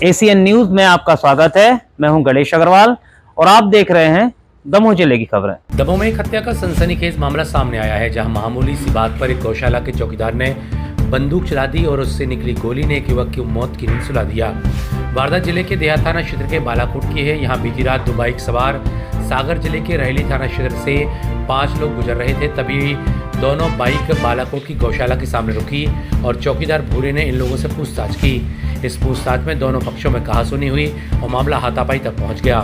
ACN news में आपका स्वागत है। मैं हूं गणेश अग्रवाल और आप देख रहे हैं दमोह जिले की खबरें। दमोह में एक हत्या का सनसनीखेज मामला सामने आया है, जहां मामूली सी बात पर एक गौशाला के चौकीदार ने बंदूक चला दी और उससे निकली गोली ने एक युवक की मौत की नींद सुला दिया। वारदात जिले के देहात थाना क्षेत्र के बालाकोट की है। यहां बीती रात दो बाइक सवार सागर जिले के रहली थाना क्षेत्र से 5 लोग गुजर रहे थे, तभी दोनों बाइक बालाकोट की गौशाला के सामने रुकी और चौकीदार भूरे ने इन लोगों से पूछताछ की। इस पूछताछ में दोनों पक्षों में कहासुनी हुई और मामला हाथापाई तक पहुंच गया।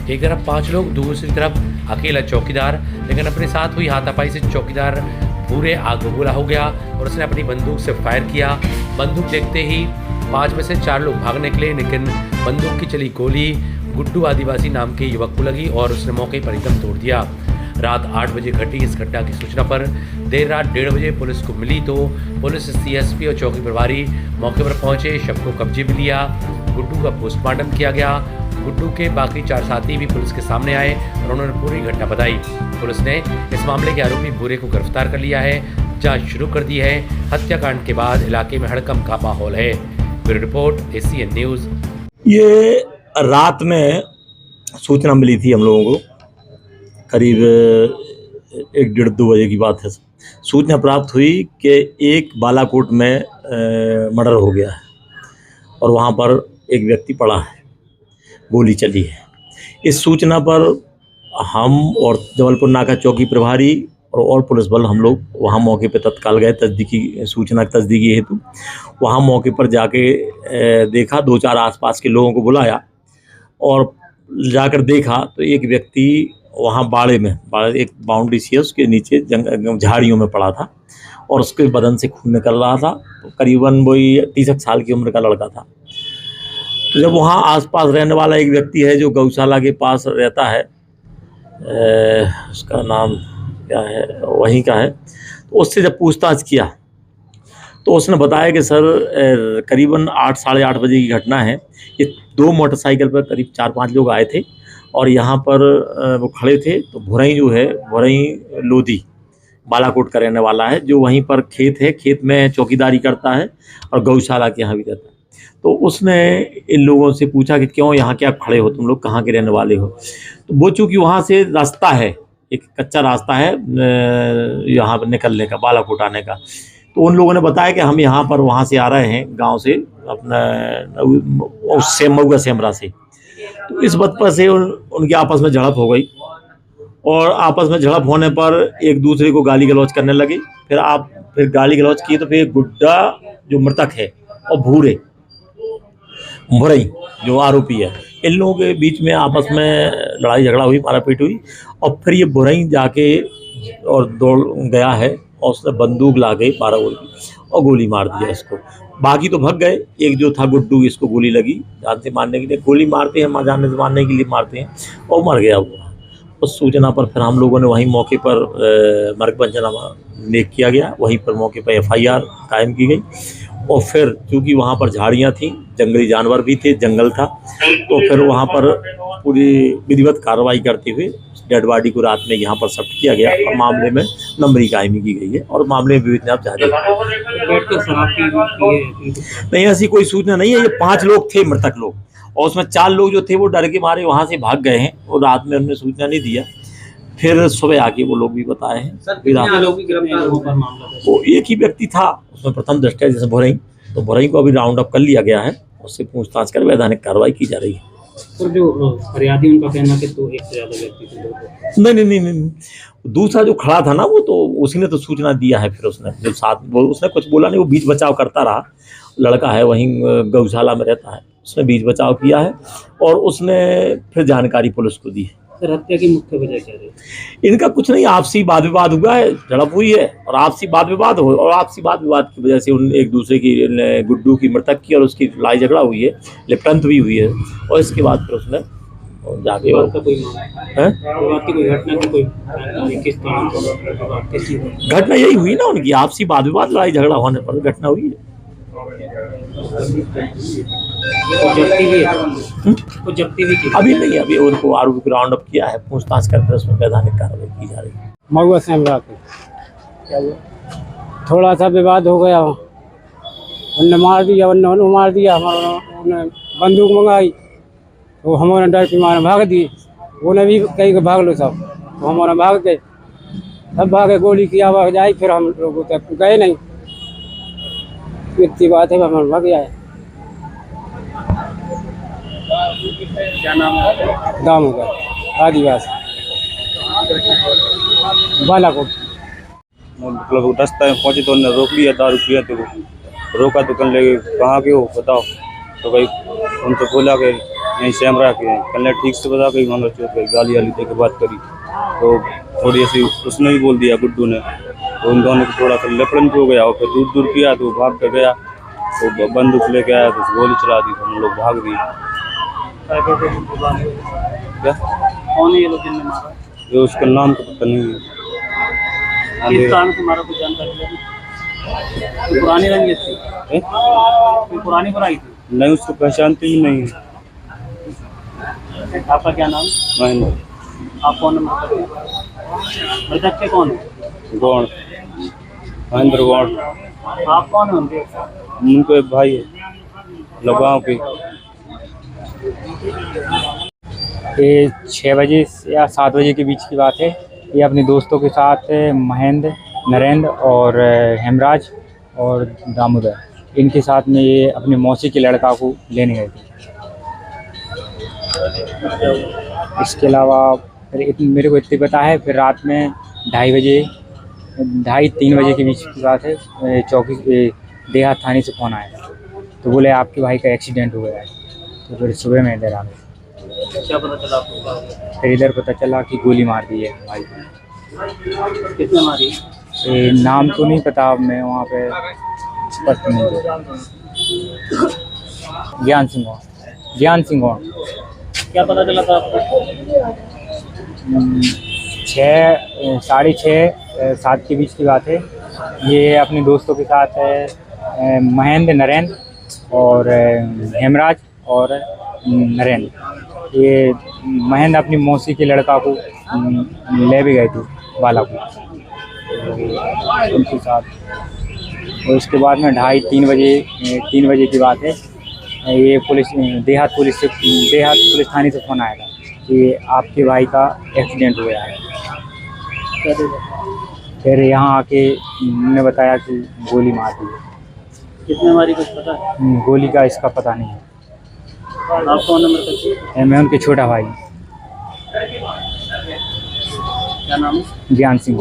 एक तरफ 5 लोग, दूसरी तरफ अकेला चौकीदार, लेकिन अपने साथ हुई हाथापाई से चौकीदार भूरे आग बबूला हो गया और उसने अपनी बंदूक से फायर किया। बंदूक देखते ही 5 में से 4 लोग भाग निकले, लेकिन बंदूक की चली गोली गुड्डू आदिवासी नाम के युवक को लगी और उसने मौके पर ही दम तोड़ दिया। रात 8 बजे घटी इस घटना की सूचना पर देर रात 1:30 बजे पुलिस को मिली तो पुलिस, सीएसपी और चौकी प्रभारी मौके पर पहुंचे। शव को कब्जे में लिया। गुड्डू का पोस्टमार्टम किया गया। गुड्डू के बाकी 4 साथी भी पुलिस के सामने आए और उन्होंने पूरी घटना बताई। पुलिस ने इस मामले के आरोपी भूरे को गिरफ्तार कर लिया है। जांच शुरू कर दी है। हत्याकांड के बाद इलाके में हड़कंप का माहौल है। Bureau report, ACN news. ये रात में सूचना मिली थी हम लोगों को, करीब 1-1:30-2 बजे की बात है। सूचना प्राप्त हुई कि एक बालाकोट में मर्डर हो गया है और वहाँ पर एक व्यक्ति पड़ा है, गोली चली है। इस सूचना पर हम और जबलपुर नाका चौकी प्रभारी और पुलिस बल हम लोग वहाँ मौके पर तत्काल गए तस्दीकी सूचना तस्दीकी हेतु। वहाँ मौके पर जाके देखा, 2-4 आसपास के लोगों को बुलाया और जाकर देखा तो एक व्यक्ति वहाँ बाड़े एक बाउंड्री सी है, उसके नीचे झाड़ियों में पड़ा था और उसके बदन से खून निकल रहा था। तो करीबन वही 30 साल की उम्र का लड़का था। तो जब वहाँ आसपास रहने वाला एक व्यक्ति है जो गौशाला के पास रहता है, उसका नाम क्या है, वहीं का है, तो उससे जब पूछताछ किया तो उसने बताया कि सर करीबन 8, साढ़े 8 बजे की घटना है। ये 2 मोटरसाइकिल पर करीब 4-5 लोग आए थे और यहाँ पर वो खड़े थे। तो भुरई जो है, भुरई लोधी बालाकोट का रहने वाला है, जो वहीं पर खेत है, खेत में चौकीदारी करता है और गौशाला के यहाँ भी रहता है। तो उसने इन लोगों से पूछा कि क्यों यहाँ क्या खड़े हो, तुम लोग कहाँ के रहने वाले हो। तो वो चूँकि वहाँ से रास्ता है, एक कच्चा रास्ता है यहाँ पर निकलने का, बालाकोट आने का। तो उन लोगों ने बताया कि हम यहाँ पर वहाँ से आ रहे हैं, गांव से, अपना उससे मऊगा सेमरा से। तो इस बात पर से उनकी आपस में झड़प हो गई और आपस में झड़प होने पर एक दूसरे को गाली गलौज करने लगे। फिर गाली गलौज की तो फिर गुड्डा जो मृतक है और भुरई जो आरोपी है, इन लोगों के बीच में आपस में लड़ाई झगड़ा हुई, मारापीट हुई और फिर ये भुरई जाके और दौड़ गया है और उसने बंदूक ला गई 12 गोली और गोली मार दिया इसको। बाकी तो भाग गए। एक जो था गुड्डू, इसको गोली लगी जान से मारने के लिए। गोली मारते हैं जान से मारने के लिए मारते हैं और मर गया वो। उस सूचना पर फिर हम लोगों ने वहीं मौके पर मर्ग पंचनामा नेक किया गया, वहीं पर मौके पर FIR कायम की गई। और फिर चूँकि वहाँ पर झाड़ियाँ थीं, जंगली जानवर भी थे, जंगल था, तो फिर वहाँ पर पूरी विधिवत कार्रवाई करते हुए डेड बॉडी को रात में यहाँ पर शिफ्ट किया गया और मामले में नंबरी कायमी की गई है और मामले में विवेचना जारी है। नहीं, ऐसी कोई सूचना नहीं है। ये 5 लोग थे, मृतक लोग, और उसमें 4 लोग जो थे वो डर के मारे वहाँ से भाग गए हैं और रात में उन्होंने सूचना नहीं दिया। फिर सुबह आके वो लोग भी बताए हैं। वो एक ही व्यक्ति था उसमें प्रथम दृष्टया, जैसे भुरई, तो भुरई को अभी राउंड अप कर लिया गया है, उससे पूछताछ कर वैधानिक कार्रवाई की जा रही है। तो जो फरियादी, उनका कहना कि तो एक से ज़्यादा व्यक्ति थे। नहीं, दूसरा जो खड़ा था ना, वो तो उसी ने तो सूचना दिया है। फिर उसने जब साथ उसने कुछ बोला नहीं, वो बीच बचाव करता रहा। लड़का है, वहीं गौशाला में रहता है, उसने बीच बचाव किया है और उसने फिर जानकारी पुलिस को दी है। सर, हत्या की मुख्य वजह क्या रही? इनका कुछ नहीं, आपसी वाद विवाद हुआ है, झड़प हुई है और आपसी वाद विवाद की वजह से उन एक दूसरे की, गुड्डू की मृतक की और उसकी लड़ाई झगड़ा हुई है, लिप्टंत भी हुई है और इसके बाद फिर उसने जाके घटना यही हुई ना, उनकी आपसी वाद विवाद, लड़ाई झगड़ा होने पर घटना हुई है। अभी नहीं, अभी उनको आरोपी को राउंड अप किया है, पूछताछ करके उसमें वैधानिक कार्रवाई की जा रही है। मऊगा सेमरा पे थोड़ा सा विवाद हो गया, उन्होंने मार दिया, उन्होंने मार दिया, उन्होंने बंदूक मंगाई तो हमारा डर के मारे भाग दिए। वो ने भी कहीं के भाग लो सब, तो हमारा भाग गए, सब भागे, गोली की आवाज़ आई, फिर हम लोग तक गए नहीं। इतनी बात है, हम भाग आए। क्या नाम है? दामोदर आदिवासी बालाकोट। मतलब रास्ते में पहुंचे तो उन्होंने रोक लिया, दारू पिया थे वो, रोका तो कहने लगे कहाँ के हो बताओ, तो भाई उनसे बोला कि यहीं शैमरा के हैं। कहने ठीक से बता के मामला चौथ गई, गाली वाली दे के बात करी, तो थोड़ी ऐसी उसने भी बोल दिया गुड्डू ने, तो उन दोनों को थोड़ा सा लपड़न हो गया और फिर दूर दूर किया तो भाग कर गया, तो बंदूक लेके आया तो गोली चला दी, तो हम लोग भाग दिए। क्या कौन है ये लोग जिनने मारा? ये उसका नाम तो पता नहीं है। किस कारण से मारा, कुछ जानकारी है? कोई पुरानी रंजिश थी? हैं? कोई पुरानी बुराई थी? नहीं, उसको पहचानते ही नहीं है। आपका क्या नाम? महेंद्र आप कौन नंबर हैं? मृतक के कौन है? गौड़, महेंद्र गौड़, आप कौन हैं उनके? उनको एक भाई है लगाव के। ये 6 बजे या 7 बजे के बीच की बात है। ये अपने दोस्तों के साथ महेंद्र, नरेंद्र और हेमराज और दामोदर, इनके साथ में ये अपने मौसी के लड़का को लेने गए थे। इसके अलावा फिर मेरे को इतनी पता है, फिर रात में 2:30-3 बजे के बीच की बात है, चौकी देहात थाने से फ़ोन आया, तो बोले आपके भाई का एक्सीडेंट हो गया है। तो फिर सुबह में इधर आ गए। क्या पता चला आपको? फिर इधर पता चला कि गोली मार दी है भाई को। किसने मारी? ये नाम तो नहीं पता, मैं वहाँ पे स्पष्ट नहीं हूँ। ज्ञान सिंह गौड़। क्या पता चला था आपको? 6, 6:30, 7 के बीच की बात है। ये अपने दोस्तों के साथ महेंद्र, नरेंद्र और हेमराज और नरेंद्र, ये महेंद्र अपनी मौसी के लड़का को ले भी गए थे बालाकोट उनके साथ। और उसके बाद में 2:30-3 बजे की बात है, ये देहात पुलिस थाने से फ़ोन आया था कि आपके भाई का एक्सीडेंट हो गया है। फिर यहाँ आके उन्होंने बताया कि गोली मार दी है। किसने मारी कुछ पता है? गोली का इसका पता नहीं है। आप कौन नंबर तक? मैं उनके छोटा भाई क्या नाम है? ज्ञान सिंह।